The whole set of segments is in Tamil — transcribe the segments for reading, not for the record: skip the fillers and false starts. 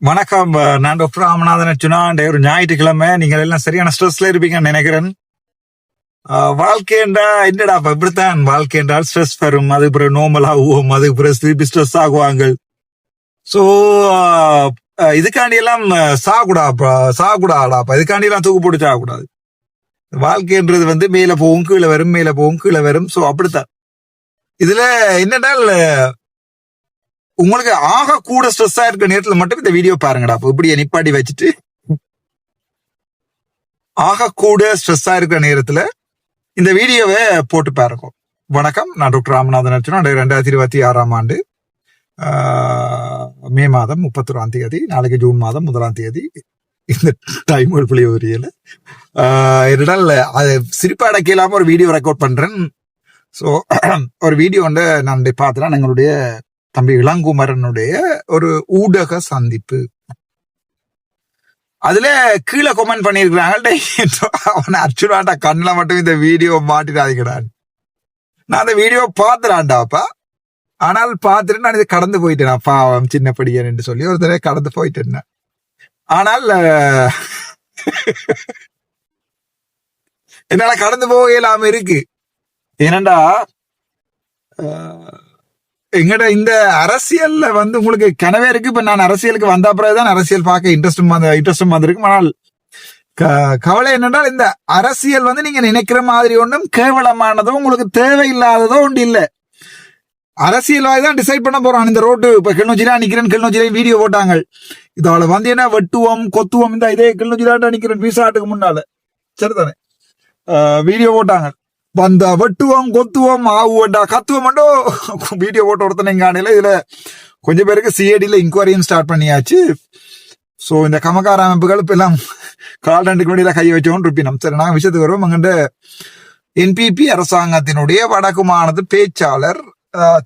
வணக்கம். நான் டாக்டர் ராமநாதன் அர்ச்சுனா. ஒரு ஞாயிற்றுக்கிழமை நீங்கள் எல்லாம் சரியான ஸ்ட்ரெஸ்ல இருப்பீங்கன்னு நினைக்கிறேன். வாழ்க்கைண்டா என்னடா இப்படித்தான் வாழ்க்கை என்றால் ஸ்ட்ரெஸ் வரும், அது பிறகு நோமல் ஆகுவோம், அது பிறகு திருப்பி ஸ்ட்ரெஸ் ஆகுவாங்க. ஸோ இதுக்காண்டி எல்லாம் சாகக்கூடாடாப்பா, இதுக்காண்டி எல்லாம் தூக்கு போட்டு சாகக்கூடாது. வாழ்க்கைன்றது மேல போகும் கீழே வரும், மேல போகும் கீழே வரும். ஸோ அப்படித்தான் இதுல என்னென்னால் உங்களுக்கு ஆக கூட ஸ்ட்ரெஸ்ஸா இருக்கிற நேரத்துல மட்டும் இந்த வீடியோ பாருங்கடா. இப்படி நிப்பாட்டி வச்சுட்டு ஆக கூட ஸ்ட்ரெஸ்ஸா இருக்கிற நேரத்துல இந்த வீடியோவை போட்டு பாருங்க. வணக்கம், நான் டாக்டர் ராமநாதன் அர்ச்சுனா. 2026 ஆண்டு மே மாதம் 31ஆம் தேதி, நாளைக்கு ஜூன் மாதம் 1ஆம் தேதி. இந்த டைம் புரியல. என்னடால் அது சிரிப்பா அடக்க இல்லாம ஒரு வீடியோ ரெக்கார்ட் பண்றேன். ஸோ ஒரு வீடியோ வந்து நான் பார்த்தேன்னா எங்களுடைய தம்பி இளங்குமரனுடைய ஒரு ஊடக சந்திப்பு. அதுல கீழே கமெண்ட் பண்ணிருக்கிறாங்க, அவன் அர்ச்சுனாண்டா கண்ணில் மட்டும் இந்த வீடியோ மாட்டிடாதீங்கடான். நான் அந்த வீடியோ பார்த்துடான்டாப்பா. ஆனால் பார்த்துட்டு நான் இதை கடந்து போயிட்டேன். பாவம் சின்ன படியன்னு சொல்லி ஒரு தடவை கடந்து போயிட்டேன். ஆனால் என்னால கடந்து போக இல்லாம இருக்கு. ஏனண்டா எங்கட இந்த அரசியல்ல உங்களுக்கு கனவே இருக்கு. இப்ப நான் அரசியலுக்கு வந்த பிறகுதான் அரசியல் பார்க்க இன்ட்ரெஸ்டும் வந்திருக்கும். ஆனால் கவலை என்னென்றால் இந்த அரசியல் நீங்க நினைக்கிற மாதிரி ஒன்றும் கேவலமானதோ உங்களுக்கு தேவையில்லாததோ ஒன்று இல்லை. அரசியல்வாதி தான் டிசைட் பண்ண போறான். இந்த ரோட்டு இப்ப கிளிநொச்சியில நிக்கிறேன், கிளிநொச்சியில வீடியோ போட்டாங்க. இதோட என்ன வெட்டுவோம் கொத்துவோம், இந்த இதே கிளிநொச்சியில நிக்கிறேன் விசாட்டுக்கு முன்னால சரிதானே வீடியோ போட்டாங்க. வந்த வெட்டுவோம் கொத்துவோம் ஆவுவண்டா கத்துவோம்டோ வீடியோ போட்டு ஒருத்தனைங்கானையில இதுல கொஞ்சம் பேருக்கு சிஐடியில இன்கொயரியும் ஸ்டார்ட் பண்ணியாச்சு. ஸோ இந்த கமக்கார அமைப்புகள் இப்ப எல்லாம் கால் 2 மணியில கையை வச்சோன்னு இருப்பினோம். சரி, நாங்கள் விஷயத்துக்கு வருவோம். அங்கிட்ட என்பிபி அரசாங்கத்தினுடைய வடக்கு மாநில பேச்சாளர்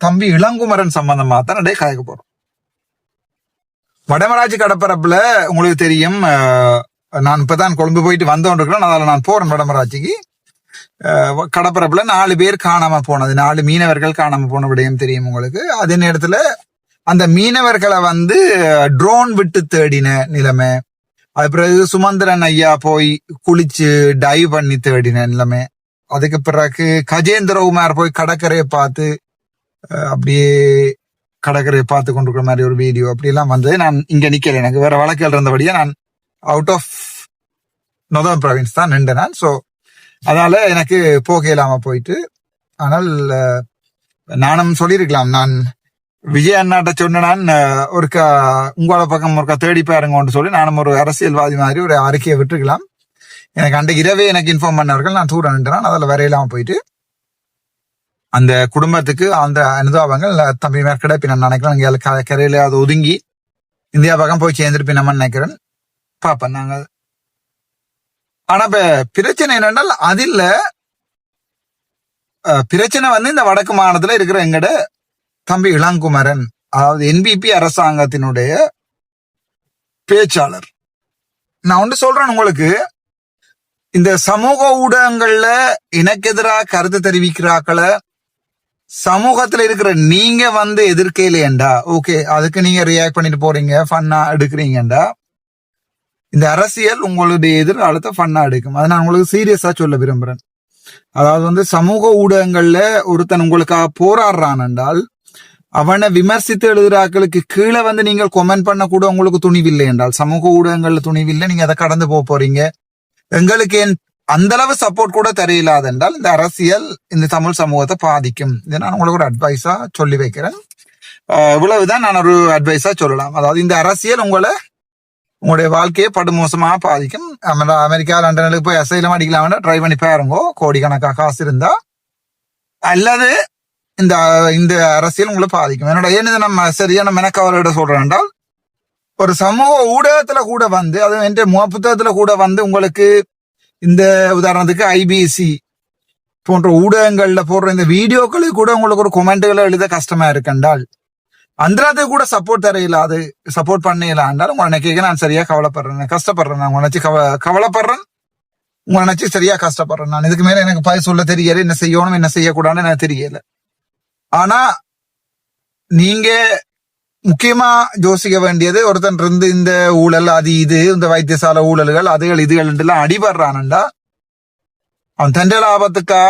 தம்பி இளங்குமரன் சம்பந்தமா தான் நிறைய கதைக்க போறோம். வடமராட்சி கடப்பரப்புல உங்களுக்கு தெரியும், நான் இப்பதான் கொழும்பு போயிட்டு வந்தோன்றிருக்கிறேன். அதனால நான் போறேன் வடமராட்சிக்கு. கடப்பரப்புல 4 பேர் காணாம போனது, 4 மீனவர்கள் காணாம போன விடயம் தெரியும் உங்களுக்கு. அதே நேரத்துல அந்த மீனவர்களை ட்ரோன் விட்டு தேடின நிலைமை, அது பிறகு சுமந்திரன் ஐயா போய் குளிச்சு டைவ் பண்ணி தேடின நிலைமை, அதுக்கு பிறகு கஜேந்திரகுமார் போய் கடற்கரையை பார்த்து அப்படியே கடற்கரையை பார்த்து கொண்டிருக்கிற மாதிரி ஒரு வீடியோ அப்படி எல்லாம் நான் இங்க நிக்கல. எனக்கு வேற வழக்குகள் இருந்தபடியா நான் அவுட் ஆஃப் நொதர்ன் ப்ராவின்ஸ் தான் நின்று நான். ஸோ அதனால எனக்கு போக இல்லாம போயிட்டு. ஆனால் நானும் சொல்லியிருக்கலாம், நான் விஜய் அண்ணாட்ட சொன்னான் ஒருக்கா உங்களோட பக்கம் ஒருக்கா தேடி பாருங்கன்னு சொல்லி நானும் ஒரு அரசியல்வாதி மாதிரி ஒரு அறிக்கையை விட்டுருக்கலாம். எனக்கு அன்றைக்கு இரவே எனக்கு இன்ஃபார்ம் பண்ணவர்கள் நான் தூரம் நின்றான். அதில் வரையிலாம போயிட்டு அந்த குடும்பத்துக்கு அந்த அனுதாபங்கள் தம்பி மேற்கடை பின்ன நினைக்கிறேன். இங்கே கரையில அது ஒதுங்கி இந்தியா பக்கம் போய் சேர்ந்துருப்பினோம்னு நினைக்கிறேன். பாப்பேன் நாங்க. ஆனா இப்ப பிரச்சனை என்னென்றால் அதில் பிரச்சனை இந்த வடக்கு மாநிலத்துல இருக்கிற எங்கட தம்பி இளங்குமரன், அதாவது என்பிபி அரசாங்கத்தினுடைய பேச்சாளர். நான் ஒன்று சொல்றேன் உங்களுக்கு, இந்த சமூக ஊடகங்கள்ல எனக்கு எதிராக கருத்து தெரிவிக்கிறாக்களை சமூகத்துல இருக்கிற நீங்க எதிர்க்கையிலேண்டா ஓகே, அதுக்கு நீங்க ரியாக்ட் பண்ணிட்டு போறீங்க, ஃபன்னா எடுக்கிறீங்கண்டா இந்த அரசியல் உங்களுடைய எதிர்காலத்தை ஃபன்னா எடுக்கும். அதை நான் உங்களுக்கு சீரியஸா சொல்ல விரும்புறேன். அதாவது சமூக ஊடகங்கள்ல ஒருத்தன் உங்களுக்காக போராடுறான் என்றால் அவனை விமர்சித்து எழுதுறாக்களுக்கு கீழே நீங்கள் கொமெண்ட் பண்ண கூட உங்களுக்கு துணிவில்லை என்றால், சமூக ஊடகங்கள்ல துணிவில்லை, நீங்க அதை கடந்து போறீங்க. எங்களுக்கு அந்த அளவு சப்போர்ட் கூட தெரியலாது என்றால் இந்த அரசியல் இந்த தமிழ் சமூகத்தை பாதிக்கும். இதை நான் உங்களுக்கு ஒரு அட்வைஸா சொல்லி வைக்கிறேன். இவ்வளவுதான் நான் ஒரு அட்வைஸா சொல்லலாம். அதாவது இந்த அரசியல் உங்களுடைய வாழ்க்கையை படுமோசமா பாதிக்கும். அமெரிக்கா லண்டனுக்கு போய் அசைலம் அடிக்கலாம், ட்ரை பண்ணி பாருங்க, கோடிக்கணக்காக காசு இருந்தா. அல்லது இந்த அரசியல் உங்களை பாதிக்கும். ஏன்னு நம்ம சரியான மெனக்கவரோட சொல்றேன் என்றால், ஒரு சமூக ஊடகத்துல கூட அது என்ற புத்தகத்துல கூட உங்களுக்கு இந்த உதாரணத்துக்கு ஐபிசி போன்ற ஊடகங்கள்ல போடுற இந்த வீடியோக்களுக்கு கூட உங்களுக்கு ஒரு கொமெண்ட்களை எழுத கஷ்டமா இருக்குண்டால், அந்தராத்துக்கு கூட சப்போர்ட் தரையில்லாது சப்போர்ட் பண்ணலாண்டால் உங்களை நினைக்க நான் சரியா கவலைப்படுறேன், கஷ்டப்படுறேன். நான் உங்களை நினைச்சு கவலைப்படுறேன், உங்களை நினைச்சு சரியா கஷ்டப்படுறேன். நான் இதுக்கு மேல எனக்கு பதில் சொல்ல தெரியல, என்ன செய்யணும் என்ன செய்யக்கூடாதுன்னு எனக்கு தெரியல. ஆனா நீங்க முக்கியமா யோசிக்க வேண்டியது, ஒருத்தன் இருந்து இந்த ஊழல் அது இது இந்த வைத்தியசாலை ஊழல்கள் அதுகள் இதுகள் எல்லாம் அடிபடுறான்டா, அவன் தண்ட லாபத்துக்கா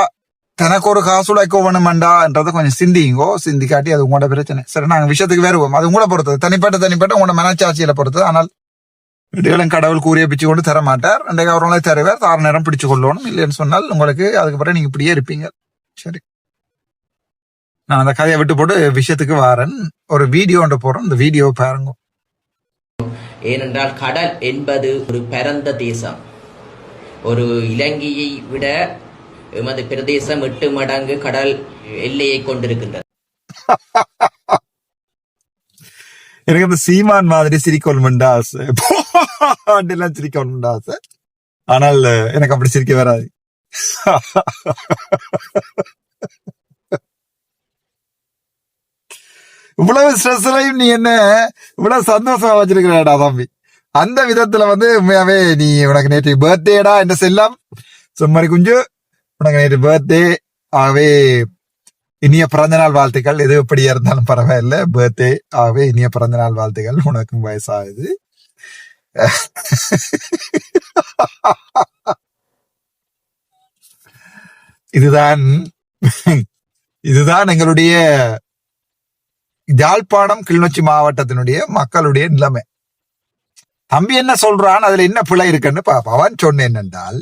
தனக்கு ஒரு காசு உழைக்க வேணுமெண்டான்றதை கொஞ்சம் சிந்திங்கோ. சிந்திக்காட்டி அது உங்களோட பிரச்சனை. சரி, நாங்க விஷயத்துக்கு வருவோம். அது உங்களை பொறுத்தது, தனிப்பட்ட உங்களோட மனச்சாட்சியில பொறுத்தது. ஆனால் இடையிலும் கடவுள் கூறிய பிச்சு கொண்டு தர மாட்டார். அன்றைக்கு அவர்களே தருவார். தார நேரம் பிடிச்சு கொள்ளணும். இல்லைன்னு சொன்னால் உங்களுக்கு அதுக்கப்புறம் நீங்க இப்படியே இருப்பீங்க. சரி, நான் அந்த கதையை விட்டு போட்டு விஷயத்துக்கு வாரன். ஒரு வீடியோ ஒன்று போறோம், இந்த வீடியோ பாருங்க. ஏனென்றால் கடல் என்பது ஒரு பரந்த தேசம். ஒரு இலங்கையை விட எமது பிரதேசம் 8 மடங்கு கடல் எல்லையை கொண்டிருக்கின்றது. எனக்கு அந்த சீமான் மாதிரி சிரிக்கணும்டா ஆசை, சிரிக்கணும்டா ஆசை. ஆனால் எனக்கு அப்படி சிரிக்க வராது. இவ்வளவு ஸ்ட்ரெஸ்லையும் நீ என்ன இவ்வளவு சந்தோஷமா வச்சிருக்கிறடா தம்பி. அந்த விதத்துல உண்மையாவே நீ உனக்கு நேற்று பர்த்டேடா என்ன செல்லாம் சும்மாரி குஞ்சு, உனக்கு நேற்று பர்த்டே. ஆகவே இனிய பிறந்தநாள் வாழ்த்துக்கள். எது எப்படியா இருந்தாலும் பரவாயில்ல, பர்த்டே. ஆகவே இனிய பிறந்தநாள் வாழ்த்துக்கள். உனக்கும் வயசாகுது. இதுதான் எங்களுடைய யாழ்ப்பாணம் கிளிநொச்சி மாவட்டத்தினுடைய மக்களுடைய நிலைமை. தம்பி என்ன சொல்றான், அதுல என்ன பிழை இருக்குன்னு பாப்பா. அவன் சொன்ன என்னென்றால்,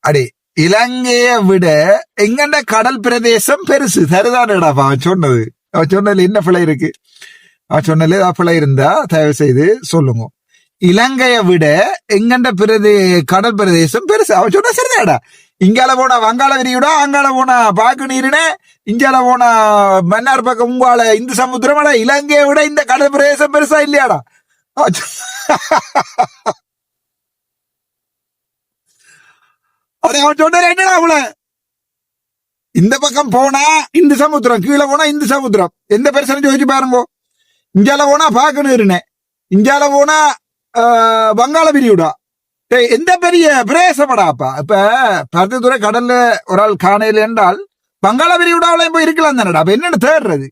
அடே இலங்கையை விட எங்கண்ட கடல் பிரதேசம் பெருசு. சரிதானடாப்பா அவன் சொன்னது. அவன் சொன்னதுல என்ன பிழை இருக்கு? அவன் சொன்னதுல ஏதாவது பிழை இருந்தா தயவு செய்து சொல்லுங்க. இலங்கையை விட எங்கண்ட கடல் பிரதேசம் பெருசு. அவன் சொன்ன சரிதாடா. இங்கால போனா வங்காள விரியுடா, அங்கால போனா பாக்கு நீருனே, இங்கால போனா மன்னார் பக்கம் உங்கால இந்து சமுத்திரமாடா. இலங்கையை விட இந்த கடல் பிரதேசம் பெருசா இல்லையாடா? அவன் சொன்ன என்னடா அவள, இந்த பக்கம் போனா இந்து சமுத்திரம், கீழே போனா இந்து சமுத்திரம். எந்த பெருசு யோசிச்சு பாருங்க. இங்கால போனா பாக்கு நீருனே, இங்கால போனா வங்காள விரியுடா. எந்த பெரிய பிரேசப்படாப்பா. இப்ப பருத்தித்துறை கடல்ல ஒரு ஆள் காணையில என்றால் வங்காள விரிகுடாவிலையும் போய் இருக்கலாம் தானடா. அப்ப என்னன்னு தேடுறது?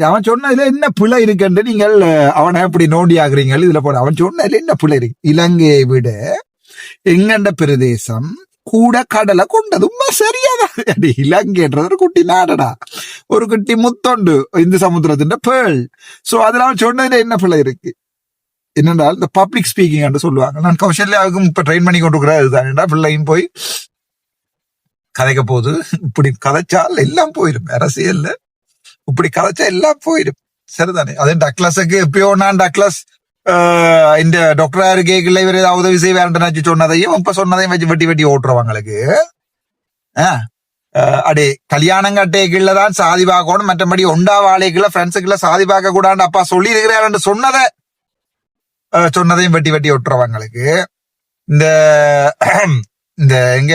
அவன் சொன்னதுல என்ன பிள்ளை இருக்குன்னு நீங்கள் அவனை எப்படி நோண்டி ஆகுறீங்க இதுல போட. அவன் சொன்னதுல என்ன பிள்ளை இருக்கு? இலங்கையை விட எங்கண்ட பிரதேசம் கூட கடலை கொண்டது. உண்மை சரியாதான். இலங்கைன்றது ஒரு குட்டி நாடடா, ஒரு குட்டி முத்தொண்டு இந்து சமுத்திரத்தின் பேள். சோ அதுல அவன் சொன்னதுல என்ன பிள்ளை இருக்கு? என்னென்றால் இந்த பப்ளிக் ஸ்பீக்கிங் என்று சொல்லுவாங்க. நான் கௌசல்யாவுக்கும் இப்ப ட்ரெயின் பண்ணி கொண்டிருக்கிறேன். இதுதான் பிள்ளையும் போய் கதைக்க போகுது. இப்படி கதைச்சால் எல்லாம் போயிடும். அரசியல்ல இப்படி கதைச்சா எல்லாம் போயிடும். சரிதானே? அது டக்ளஸுக்கு எப்பயோ நான் டக்ளஸ் இந்த டாக்டர் கேட்கல இவர் ஏதாவது உதவி செய்ய வேண்டாம் சொன்னதையும் இப்ப சொன்னதையும் வச்சு வெட்டி வெட்டி ஓட்டுறவங்களுக்கு அடே கல்யாணம் கட்டேக்குள்ளதான் சாதி பார்க்கணும், மற்றபடி ஒண்டா வாழைக்குள்ள ஃப்ரெண்ட்ஸுக்குள்ள சாதி பார்க்க கூடாது அப்பா சொல்லி இருக்கிறாரு சொன்னதையும் வெட்டி வெட்டி விட்டுறவங்களுக்கு இந்த இந்த எங்க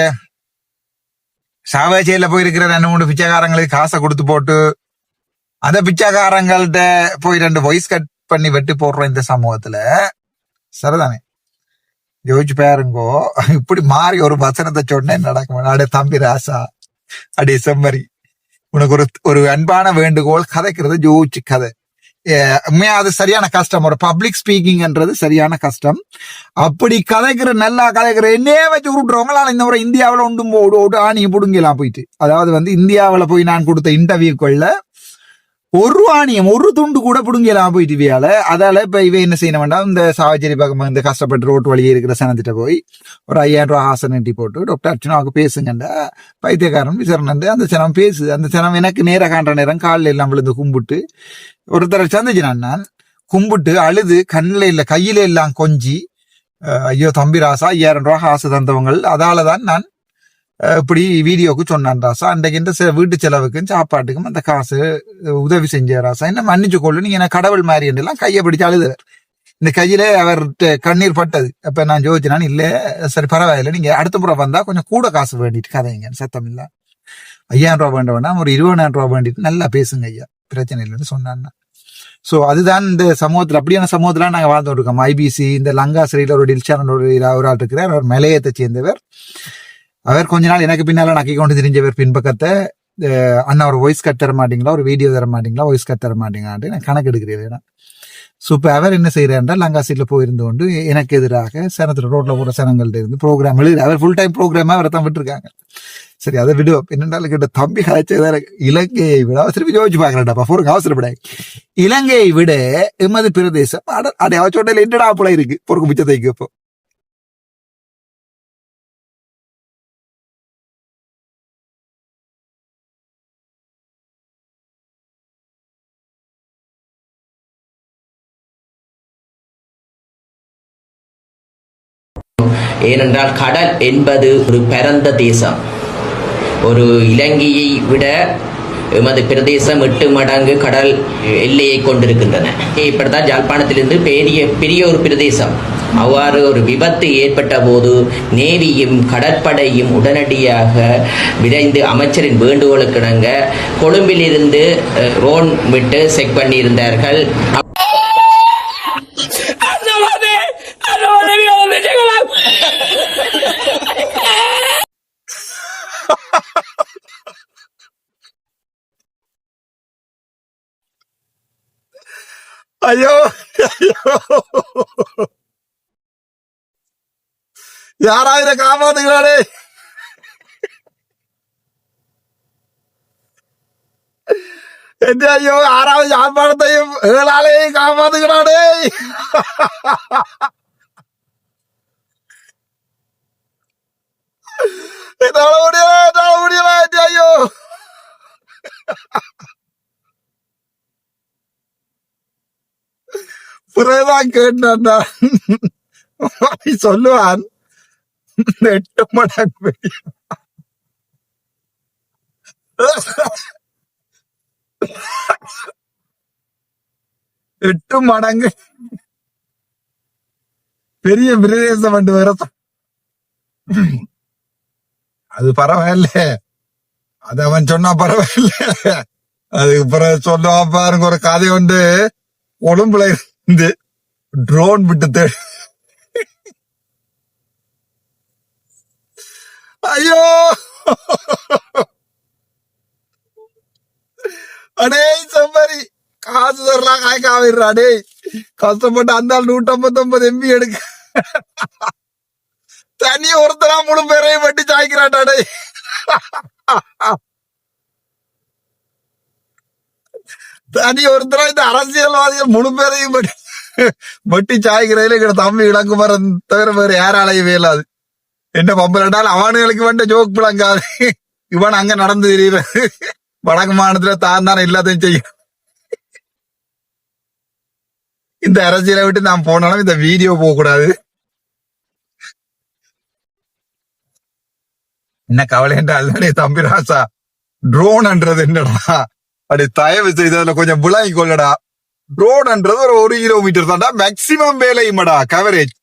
சாவேச்சையில போயிருக்கிற 2-3 பிச்சைக்காரங்களுக்கு காசை கொடுத்து போட்டு அந்த பிச்சைக்காரங்கள்ட்ட போய் 2 வாய்ஸ் கட் பண்ணி வெட்டி போடுறோம் இந்த சமூகத்துல. சரிதானே? யோசிச்சு பாருங்கோ. இப்படி மாறி ஒரு வசனத்தை சொன்னேன் நடக்கும். அடே தம்பி ராசா, அடே செம்மறி, உனக்கு ஒரு அன்பான வேண்டுகோள், கதைக்கிறது யோசிச்சு கதை. உண்மையா அது சரியான கஷ்டம். ஒரு பப்ளிக் ஸ்பீக்கிங்ன்றது சரியான கஷ்டம். அப்படி கதைக்கிற நல்லா கதைக்கிற என்னையே வச்சு உருட்டுறவங்களால இந்த முறை இந்தியாவில ஒன்றும் ஆணியை புடுங்கலாம் போயிட்டு. அதாவது இந்தியாவில போய் நான் கொடுத்த இன்டர்வியூக்குள்ள ஒரு ஆணியம் ஒரு துண்டு கூட புடுங்கலாம் போயிட்டு இவையால. அதால இப்ப இவ என்ன செய்ய வேண்டாம், இந்த சாவச்சேரி பக்கம் இந்த கஷ்டப்பட்டு ரோட்டு வழியே இருக்கிற சனத்திட்ட போய் ஒரு 5000 ரூபாய் ஆசை நட்டி போட்டு டாக்டர் அர்ச்சனாவுக்கு பேசுங்கண்டா பைத்தியக்காரன் விசரணந்து அந்த சனம் பேசுது. அந்த சனம் எனக்கு நேர காண்ற நேரம் காலில் எல்லாம் விழுந்து கும்பிட்டு ஒருத்தரை சந்திச்சினான். நான் கும்பிட்டு அழுது கண்ணில இல்ல கையில எல்லாம் கொஞ்சி, ஐயோ தம்பி ராசா 5000 ரூபாய் ஆசை தந்தவங்கள், அதாலதான் நான் இப்படி வீடியோக்கு சொன்னான் ராசா. அன்றைக்கு இந்த வீட்டு செலவுக்கும் சாப்பாட்டுக்கும் அந்த காசு உதவி செஞ்ச ராசா, என்ன மன்னிச்சு கொள்ளு, நீங்க என்ன கடவுள் மாதிரி எல்லாம் கையை பிடிச்சு அழுதுவர். இந்த கையில அவர்கிட்ட கண்ணீர் பட்டது. அப்ப நான் யோசிச்சினான், இல்ல சரி பரவாயில்ல, நீங்க அடுத்த முறை வந்தா கொஞ்சம் கூட காசு வேண்டிட்டு கதைங்க, சத்தம் இல்ல 5000 ரூபாய் வேண்ட வேண்டாம், ஒரு 20000 ரூபாய் வேண்டிட்டு நல்லா பேசுங்க ஐயா, பிரச்சனை இல்லைன்னு சொன்னான்னா. சோ அதுதான் இந்த சமூகத்துல, அப்படியான சமூகத்துல நாங்க வாழ்ந்துட்டு இருக்கோம். ஐபிசி இந்த லங்காசிரியில ஒரு டில்ஷான் ஒரு ஆள் இருக்கிறார், அவர் மலையத்தை சேர்ந்தவர். அவர் கொஞ்ச நாள் எனக்கு பின்னால நக்கி கொண்டு தெரிஞ்சவர் பின்பக்கத்தை. அண்ணா ஒரு வாய்ஸ் கட் தர மாட்டீங்களா, ஒரு வீடியோ தர மாட்டீங்களா, வாய்ஸ் கட் தர மாட்டீங்களான்ட்டு நான் கணக்கு எடுக்கிறேன். ஸோ இப்போ அவர் என்ன செய்யறாருன்னா லங்கா சீட்ல போயிருந்து கொண்டு எனக்கு எதிராக சனத்துல ரோட்ல போற சனங்கள்ட்ட இருந்து ப்ரோக்ராம் எழுதி அவர் ஃபுல் டைம் ப்ரோக்ராமா அவரை தான் விட்டுருக்காங்க. சரி அதை விடுவோம். என்னென்றாலும் கிட்ட தம்பி காய்ச்சதான் இலங்கையை விட திருப்பி யோசிச்சு பாக்குறேன்டா போருக்கு அவசரப்பட இலங்கையை விட எமது பிரதேசம் அடைய அவச்சோட்டையில என்னடா போல இருக்கு பொறுக்கு மிச்சத்தைக்கு. இப்போ ஏனென்றால் கடல் என்பது ஒரு பரந்த தேசம். ஒரு இலங்கையை விட எமது பிரதேசம் 8 மடங்கு கடல் எல்லையை கொண்டிருக்கின்றன. இப்படித்தான் யாழ்ப்பாணத்திலிருந்து பெரிய ஒரு பிரதேசம். அவ்வாறு ஒரு விபத்து ஏற்பட்ட போது நேவியும் கடற்படையும் உடனடியாக விரைந்து அமைச்சரின் வேண்டுகோளுக்கிணங்க கொழும்பிலிருந்து ரோன் விட்டு செக் பண்ணியிருந்தார்கள். ஐயோ யாராயிரம் காப்பாத்துக்கிறானே. ஐயோ 6வது யாழ்ப்பாணத்தையும் 7ஆலையும் காப்பாத்துக்கிறானே. முடியல. ஐயோ பிறகுதான் கேட்டான் சொல்லுவான் 8 மடங்கு 8 மடங்கு பெரிய பிரதேசம் வந்து வர அது பரவாயில்ல. அது அவன் சொன்னா பரவாயில்ல. அதுக்கு பிறகு சொல்லுவான் பாருங்க ஒரு கதை உண்டு. கொழும்புல இருந்து ட்ரோன் விட்டு ஐயோ அடே செம்மறி காசு தரலாம் காய்க்காவிடுறா. அடே கஷ்டப்பட்டு அந்த 159 MB எடுக்க தனி ஒருத்தரா முழு பேரையும் வட்டி சாய்க்கிறாட்டாடே. தனி ஒருத்தரா இந்த அரசியல்வாதிகள் முழு பேரையும் வட்டி சாய்க்கிறதுல எங்க தம்பி இளங்குமரன் தவிர வேற யாராலையும் வேலாது. என்ன பம்பரண்டால் அவனுங்களுக்கு வந்து ஜோக் பிளங்காது. இவன் அங்க நடந்து தெரியுறது வடக்கு மாநிலத்துல தான் தானே எல்லாத்தையும் செய்யும். இந்த அரசியலை விட்டு நான் போனாலும் இந்த வீடியோ போக கூடாது. என்ன கவலை என்றால் தம்பி ராசா ட்ரோன்ன்றது என்னடா அப்படி தயவு செய்து அதுல கொஞ்சம் விளங்கி கொள்ளடா. ட்ரோன்ன்றது ஒரு 1 கிலோமீட்டர் தான்டா மேக்சிமம் வேலையுமாடா கவரேஜ்.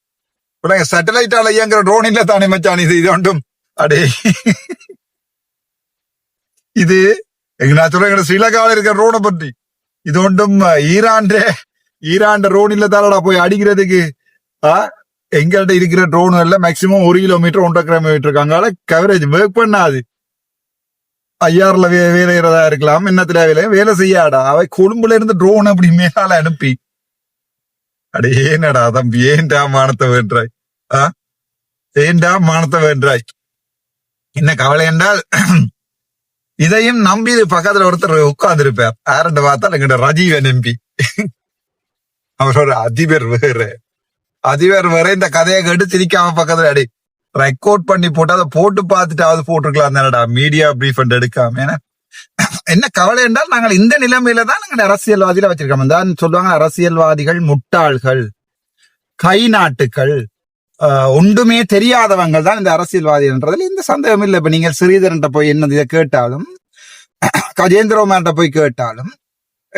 சேட்டலைட்டால இயங்குற ட்ரோன் இல்ல தானே மச்சான் இது ஒன்றும். அடே இது எங்க நான் சொல்றேன் ஸ்ரீலங்காவில இருக்கிற ரோனை பற்றி. இது ஒன்றும் ஈரான் ரோன் இல்ல தானடா போய் அடிக்கிறதுக்கு. எங்கள்கிட்ட இருக்கிற ட்ரோன் எல்லாம் மேக்சிமம் 1 கிலோமீட்டர் 1.5 கிலோமீட்டர் அங்கால கவரேஜ் ஒர்க் பண்ணாது. ஐயாறுல வேலைறதா இருக்கலாம், என்னத்துல வேலை செய்யாடா. அவை கொழும்புல இருந்து ட்ரோன் அப்படி மேலால அனுப்பி அடே ஏனடா தம்பி ஏன்டா மானத்தை வேண்டாய். ஏன்டா மானத்தை வேண்டாய். என்ன கவலை என்றால் இதையும் நம்பி பக்கத்துல ஒருத்தர் உட்கார்ந்து இருப்பார். யாருன்னு பார்த்தா எங்கிட்ட ரஜீவன் எம்பி. அவரோட அதிபர் வேற இந்த கதையை கேட்டு சிரிக்காம பக்கத்துல அடி ரெக்கார்ட் பண்ணி போட்டு அதை போட்டு பார்த்துட்டாவது போட்டிருக்கலாம் தானடா மீடியா பிரீஃப் எடுக்காம. ஏன்னா என்ன கவலை என்றால் நாங்கள் இந்த நிலைமையில தான் நாங்கள் அரசியல்வாதியில வச்சிருக்கோம். தான் சொல்லுவாங்க அரசியல்வாதிகள் முட்டாள்கள், கை நாட்டுகள், ஒன்றுமே தெரியாதவங்க தான் இந்த அரசியல்வாதின்றதுல இந்த சந்தேகம் இல்லை. இப்ப நீங்கள் ஸ்ரீதரன்ட்ட போய் என்ன இதை கேட்டாலும், கஜேந்திரகுமார்ட்ட போய் கேட்டாலும்,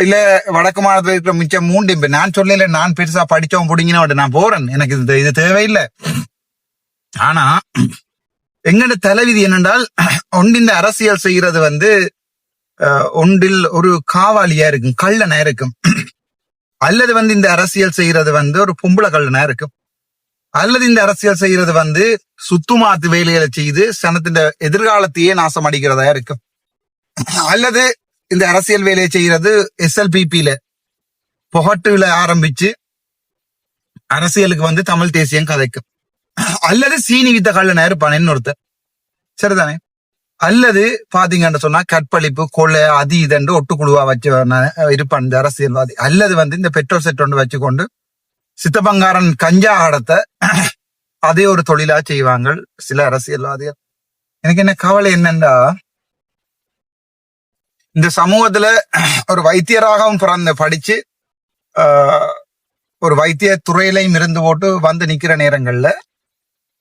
இல்ல வடக்கு மாநிலத்தில் இருக்கிற மிச்சம் 3 நான் சொல்லல, நான் பெருசா படிச்சவன் பிடிங்கினோட நான் போறேன், எனக்கு இது தேவையில்லை. ஆனா எங்கட தலைவிதி என்னென்றால் ஒன்றின் அரசியல் செய்யறது ஒன்றில் ஒரு காவாலியா இருக்கும், கள்ளனா இருக்கும். அல்லது இந்த அரசியல் செய்யறது ஒரு பொம்பளை கள்ளனா இருக்கும். அல்லது இந்த அரசியல் செய்யறது சுத்துமாத்து வேலைகளை செய்து சனத்தின் எதிர்காலத்தையே நாசம் அடிக்கிறதா இருக்கும். அல்லது இந்த அரசியல் வேலையை செய்யறது SLPPல புகட்டுல ஆரம்பிச்சு அரசியலுக்கு வந்து தமிழ் தேசியம் கதைக்கும், அல்லது சீனி வித்த கள்ளனா இருப்பான் இன்னொருத்தர், சரிதானே? அல்லது பாத்தீங்கன்னு சொன்னா கற்பழிப்பு கொலை அது இதன்று ஒட்டுக்குழுவா வச்சு இருப்பான் இந்த அரசியல்வாதி. அல்லது வந்து இந்த பெட்ரோல் செட் ஒன்று வச்சுக்கொண்டு சித்தப்பங்காரன் கஞ்சா ஆடத்தை அதே ஒரு தொழிலா செய்வாங்க சில அரசியல்வாதிகள். எனக்கு என்ன கவலை என்னன்னா, இந்த சமூகத்துல ஒரு வைத்தியராகவும் படிச்சு ஒரு வைத்திய துறையிலையும் இருந்து போட்டு வந்து நிக்கிற நேரங்கள்ல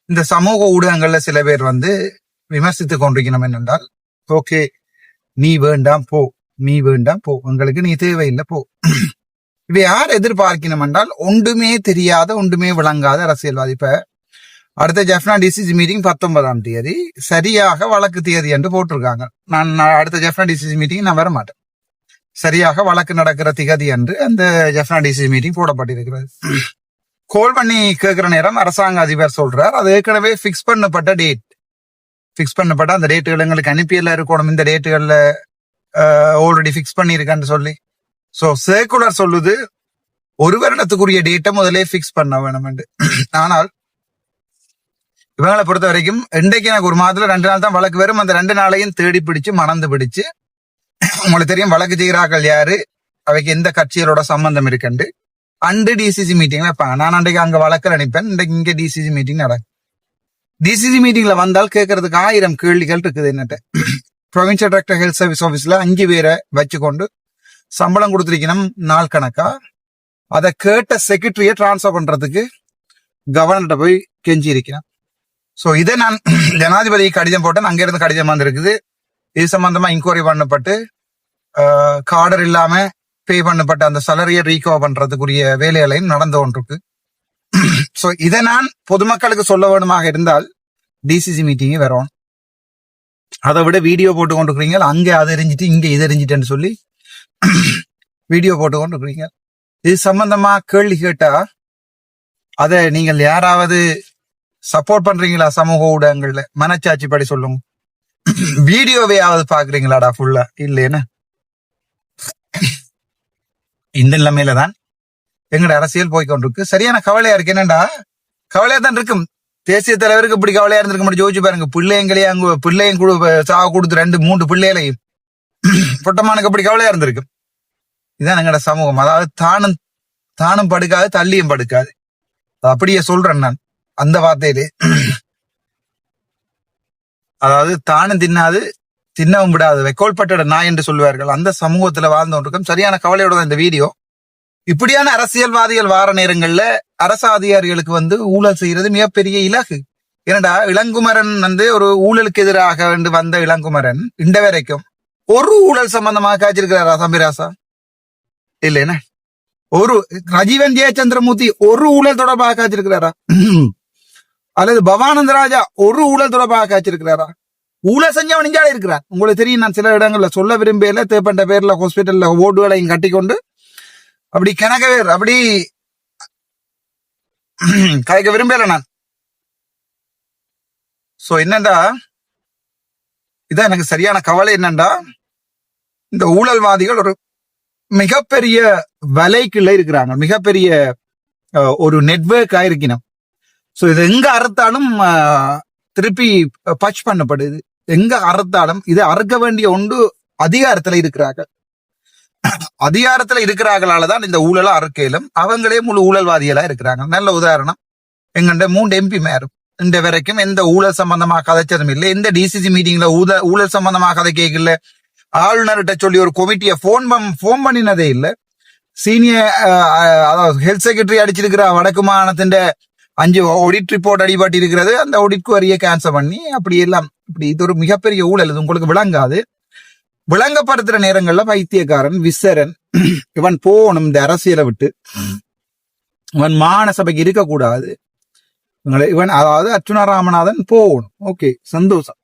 இந்த சமூக ஊடகங்கள்ல சில பேர் வந்து விமர்சித்து கொண்டிருக்கணும் என்னென்றால், ஓகே நீ வேண்டாம் போ, நீ வேண்டாம் போ, உங்களுக்கு நீ தேவையில்லை போ. இவை யார் எதிர்பார்க்கணும் என்றால் ஒன்றுமே தெரியாத ஒன்றுமே விளங்காத அரசியல்வாதி. இப்ப அடுத்த ஜெஃப்னா டிசிசி மீட்டிங் 19ஆம் தேதி சரியாக வழக்கு தேதி என்று போட்டிருக்காங்க. நான் அடுத்த ஜெஃப்னா டிசிசி மீட்டிங் நான் வர மாட்டேன். சரியாக வழக்கு நடக்கிற திகதி என்று அந்த ஜெஃப்னா டிசிசி மீட்டிங் போடப்பட்டிருக்கிறது. கோல் பண்ணி கேட்கிற நேரம் அரசாங்க அதிபர் சொல்றார், அது ஏற்கனவே பிக்ஸ் பண்ணப்பட்ட டேட், பிக்ஸ் பண்ணப்பட்ட அந்த டேட்டுகள் எங்களுக்கு அனுப்பியெல்லாம் இருக்கணும், இந்த டேட்டுகள்ல ஆல்ரெடி பிக்ஸ் பண்ணியிருக்கான்னு சொல்லி. சோ சர்க்குலர் சொல்லுது ஒரு வருடத்துக்குரிய டேட்டை முதலே பிக்ஸ் பண்ண வேணும் என்று. ஆனால் இவங்களை பொறுத்த வரைக்கும் இன்றைக்கு எனக்கு ஒரு மாதத்துல 2 நாள் தான் வழக்கு வரும், அந்த 2 நாளையும் தேடி பிடிச்சு மணந்து பிடிச்சு, உங்களுக்கு தெரியும் வழக்கு செய்கிறார்கள் யாரு, அவைக்கு எந்த கட்சிகளோட சம்பந்தம் இருக்குண்டு அண்டு டிசிசி மீட்டிங் வைப்பாங்க. நான் அன்றைக்கு அங்க வழக்கு அனுப்பேன், இன்றைக்கு இங்க டிசிசி மீட்டிங் நடக்கும். டிசிசி மீட்டிங்ல வந்தால் கேட்கறதுக்கு 1000 கேள்விகள் இருக்குது. என்னட்ட ப்ரொவின்சியல் டைரக்டர் ஹெல்த் சர்வீஸ் ஆபீஸ்ல 5 பேரை வச்சுக்கொண்டு சம்பளம் கொடுத்திருக்கணும் நாள் கணக்கா. அதை கேட்ட செக்ரட்டரிய டிரான்ஸ்பர் பண்றதுக்கு கவர்னர்கிட்ட போய் கெஞ்சி இருக்கிறேன். சோ இதை நான் ஜனாதிபதி கடிதம் போட்டேன், அங்க இருந்து கடிதம் வந்திருக்குது. இது சம்பந்தமா இன்கொயரி பண்ணப்பட்டு கார்டர் இல்லாம பே பண்ணப்பட்ட அந்த சலரியை ரீகவர் பண்றதுக்குரிய வேலைகளையும் நடந்து கொண்டிருக்கு. சோ இதை நான் பொதுமக்களுக்கு சொல்ல வேணுமாக இருந்தால் டிசிசி மீட்டிங்கே வரும். அதை விட வீடியோ போட்டு கொண்டிருக்கிறீங்க, அங்க அதை எரிஞ்சிட்டு இங்க இதை எரிஞ்சிட்டேன்னு சொல்லி வீடியோ போட்டு கொண்டிருக்கிறீங்க. இது சம்பந்தமா கேள்வி கேட்டா அதை நீங்கள் யாராவது சப்போர்ட் பண்றீங்களா? சமூக ஊடகங்கள்ல மனச்சாட்சி படி சொல்லுங்க. வீடியோவையாவது பாக்குறீங்களாடா ஃபுல்லா? இல்லைன்னு இந்த நிலைமையில தான் எங்கட அரசியல் போய்கொண்டிருக்கு. சரியான கவலையா இருக்கு. என்னண்டா கவலையா தான் இருக்கும். தேசிய தலைவருக்கு இப்படி கவலையா இருந்திருக்க முடியும். யோசிச்சு பாருங்க, பிள்ளைங்களையும் அங்க பிள்ளையும் சாக கொடுத்து 2-3 பிள்ளைகளையும் பொட்டமானுக்கு அப்படி கவலையா இருந்திருக்கும். இதுதான் எங்கட சமூகம். அதாவது தானும் படுக்காது தள்ளியும் படுக்காது. அப்படியே சொல்றேன் நான் அந்த வார்த்தையிலே. அதாவது தானும் தின்னாது தின்னவும் விடாது வைக்கோல்பட்ட நாய் என்று சொல்லுவார்கள். அந்த சமூகத்துல வாழ்ந்தோன்றிருக்கும். சரியான கவலையோட தான் இந்த வீடியோ. இப்படியான அரசியல்வாதிகள் வார நேரங்கள்ல அரசு அதிகாரிகளுக்கு வந்து ஊழல் செய்யறது மிகப்பெரிய இலகு. ஏனடா இளங்குமரன் வந்து ஒரு ஊழலுக்கு எதிராக வந்த இளங்குமரன் இந்த வரைக்கும் ஒரு ஊழல் சம்பந்தமாக காய்ச்சிருக்கிறாரா சம்பிராசா? இல்லைன்னா ஒரு ரஜீவன் ஜெயச்சந்திரமூர்த்தி ஒரு ஊழல் தொடர்பாக காய்ச்சிருக்கிறாரா? அல்லது பவானந்த ராஜா ஒரு ஊழல் தொடர்பாக காய்ச்சிருக்கிறாரா? ஊழல் செஞ்சவன் இஞ்சாலே இருக்கிறார். உங்களுக்கு தெரியும், நான் சில இடங்கள்ல சொல்ல விரும்பல, தேப்பண்ட பேர்ல ஹாஸ்பிட்டல்ல ஓட்டுகளையும் கட்டிக்கொண்டு அப்படி கணக்க பேர் அப்படி கதைக்க விரும்பல நான். சோ என்னண்டா இதான் எனக்கு சரியான கவலை. என்னண்டா இந்த ஊழல்வாதிகள் ஒரு மிகப்பெரிய வலைக்குள்ள இருக்கிறாங்க, மிகப்பெரிய ஒரு நெட்வொர்க் ஆயிருக்கணும். சோ இது எங்க அறுத்தாலும் திருப்பி பச் பண்ணப்படுது. எங்க அறுத்தாலும் இது அறுக்க வேண்டிய ஒன்று அதிகாரத்துல இருக்கிறார்கள். அதிகாரத்துல இருக்கிறார்களால தான் இந்த ஊழலை அறுக்கையிலும் அவங்களே முழு ஊழல்வாதிகளா இருக்கிறாங்க. நல்ல உதாரணம், எங்கண்ட 3 MP மேரும் இந்த வரைக்கும் எந்த ஊழல் சம்பந்தமா கதைச்சதும் இல்லை. எந்த டிசிசி மீட்டிங்ல ஊழல் சம்பந்தமா கதை கேட்கல. ஆளுநர்கிட்ட சொல்லி ஒரு கொமிட்டியை போன் பண்ணினதே இல்லை. சீனியர் அதாவது ஹெல்த் செக்ரட்டரி அடிச்சிருக்கிற வடக்கு மாகாணத்தின் 5 ஆடிட் ரிப்போர்ட் அடிபட்டு இருக்கிறது. அந்த ஆடிட்க்கு வரிய கேன்சல் பண்ணி அப்படி எல்லாம் இப்படி இது ஒரு மிகப்பெரிய ஊழல். இது உங்களுக்கு விளங்காது. விளங்கப்படுத்துற நேரங்கள்ல பைத்தியக்காரன் விசரன் இவன் போகணும் இந்த அரசியலை விட்டு. இவன் மாகாண சபைக்கு இருக்கக்கூடாது. இவன் அதாவது அர்ச்சுனா ராமநாதன் போகணும். ஓகே, சந்தோஷம்.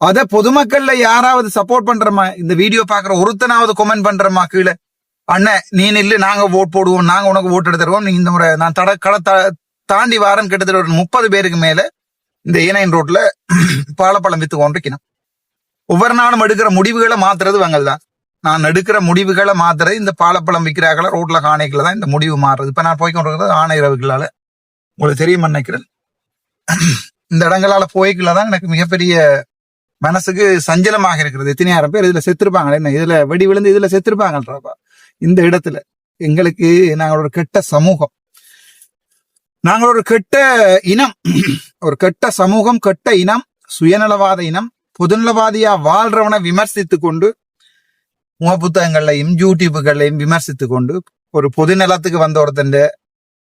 அத பொதுமக்கள்ல யாராவது சப்போர்ட் பண்றமா? இந்த வீடியோ பாக்குற ஒருத்தனாவது கமெண்ட் பண்றமா கீழே, அண்ணன் நீ இல்ல நாங்க ஓட் போடுவோம், நாங்க உனக்கு ஓட்டு எடுத்துருவோம், நீ இந்த முறை நான் களை தாண்டி வாரம் கிட்டத்தட்ட ஒரு 30 பேருக்கு மேல இந்த ஏனைன் ரோட்ல பாலப்பழம் வித்து கொண்டிருக்கணும். ஒவ்வொரு நாளும் எடுக்கிற முடிவுகளை மாத்துறது இவங்கள் தான். நான் எடுக்கிற முடிவுகளை மாத்துறது இந்த பாலப்பழம் விற்கிறாக்கள ரோட்ல காணைக்குள்ள தான் இந்த முடிவு மாறுறது. இப்ப நான் போய்கொண்டிருக்கிறது ஆணையரவுகளால உங்களுக்கு தெரியும் நினைக்கிறேன். இந்த இடங்களால போய்க்குள்ளதான் எனக்கு மிகப்பெரிய மனசுக்கு சஞ்சலமாக இருக்கிறது. எத்தனையாயிரம் பேர் இதுல செத்துருப்பாங்க, என்ன இதுல வெடி விழுந்து இதுல செத்துருப்பாங்கன்றப்பா. இந்த இடத்துல எங்களுக்கு நாங்கள் ஒரு கெட்ட சமூகம், நாங்கள் ஒரு கெட்ட இனம், ஒரு கெட்ட சமூகம், கெட்ட இனம், சுயநலவாத இனம். பொதுநலவாதியா வாழ்றவனை விமர்சித்து கொண்டு முக புத்தகங்களையும் யூடியூபுகளையும் விமர்சித்து கொண்டு ஒரு பொதுநலத்துக்கு வந்த ஒருத்தன்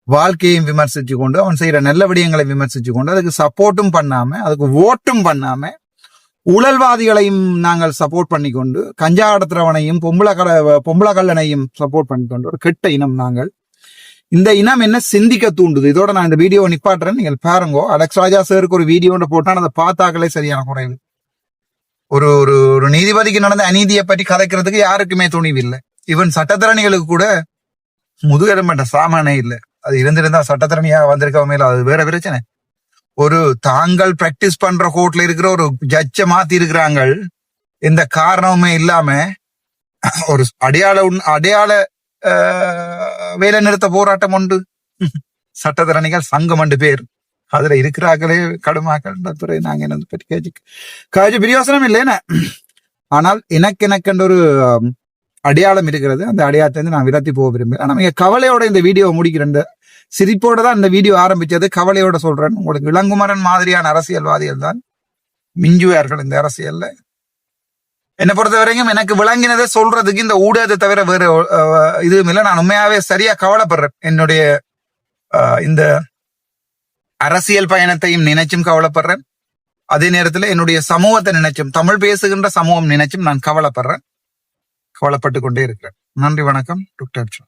வாழ்க்கையும் விமர்சிச்சு கொண்டு அவன் செய்யற நல்ல விடயங்களை விமர்சிச்சு கொண்டு அதுக்கு சப்போர்ட்டும் பண்ணாம அதுக்கு ஓட்டும் பண்ணாம ஊழல்வாதிகளையும் நாங்கள் சப்போர்ட் பண்ணி கொண்டு கஞ்சா கடத்துறவனையும் பொம்பளை கல்லனையும் சப்போர்ட் பண்ணி கொண்டு ஒரு கெட்ட இனம் நாங்கள். இந்த இனம் என்ன சிந்திக்க தூண்டுது. இதோட நான் இந்த வீடியோ நிப்பாட்டுறேன், நீங்கள் பாருங்க. அலெக்ஸ் ராஜா சாருக்கு ஒரு வீடியோ போட்டான், அதை பார்த்தாக்களே சரியான குறைவு. ஒரு ஒரு ஒரு நீதிபதிக்கு நடந்த அநீதியை பற்றி கதைக்கிறதுக்கு யாருக்குமே துணிவில்லை. ஈவன் சட்டத்தரணிகளுக்கு கூட முதுகெலும்பட்ட சாமானே இல்லை. அது இருந்திருந்தா சட்டத்தரணியா வந்திருக்க மேல அது வேற பிரச்சனை. ஒரு தாங்கள் பிராக்டிஸ் பண்ற கோர்ட்ல இருக்கிற ஒரு ஜட்ஜை மாத்தி இருக்கிறாங்க, எந்த காரணமுமே இல்லாம. ஒரு அடையாள வேலை நிறுத்த போராட்டம் உண்டு, சட்டத்தரணிகள் சங்கம் உண்டு பேர், அதுல இருக்கிறார்களே கடுமாக்கள். நாங்க என்ன பற்றி காஜி பிரியோசனம் இல்லைன்னு. ஆனால் எனக்கென்ற ஒரு அடையாளம் இருக்கிறது. அந்த அடையாளத்தை நான் விரத்தி போக விரும்புகிறேன். ஆனா மிக கவலையோட இந்த வீடியோ முடிக்கிறேன். சிரிப்போட தான் இந்த வீடியோ ஆரம்பிச்சது, கவலையோட சொல்றேன். உங்களுக்கு இளங்குமரன் மாதிரியான அரசியல்வாதிகள் தான் மிஞ்சுவார்கள் இந்த அரசியல்ல. என்னை பொறுத்த வரைக்கும் எனக்கு விளங்கினதை சொல்றதுக்கு இந்த ஊடகத்தை தவிர வேற இதுவும் இல்லை. நான் உண்மையாவே சரியா கவலைப்படுறேன். என்னுடைய இந்த அரசியல் பயணத்தையும் நினைச்சும் கவலைப்படுறேன். அதே நேரத்தில் என்னுடைய சமூகத்தை நினைச்சும், தமிழ் பேசுகின்ற சமூகம் நினைச்சும் நான் கவலைப்பட்டு கொண்டே இருக்கிறேன். நன்றி, வணக்கம். டாக்டர்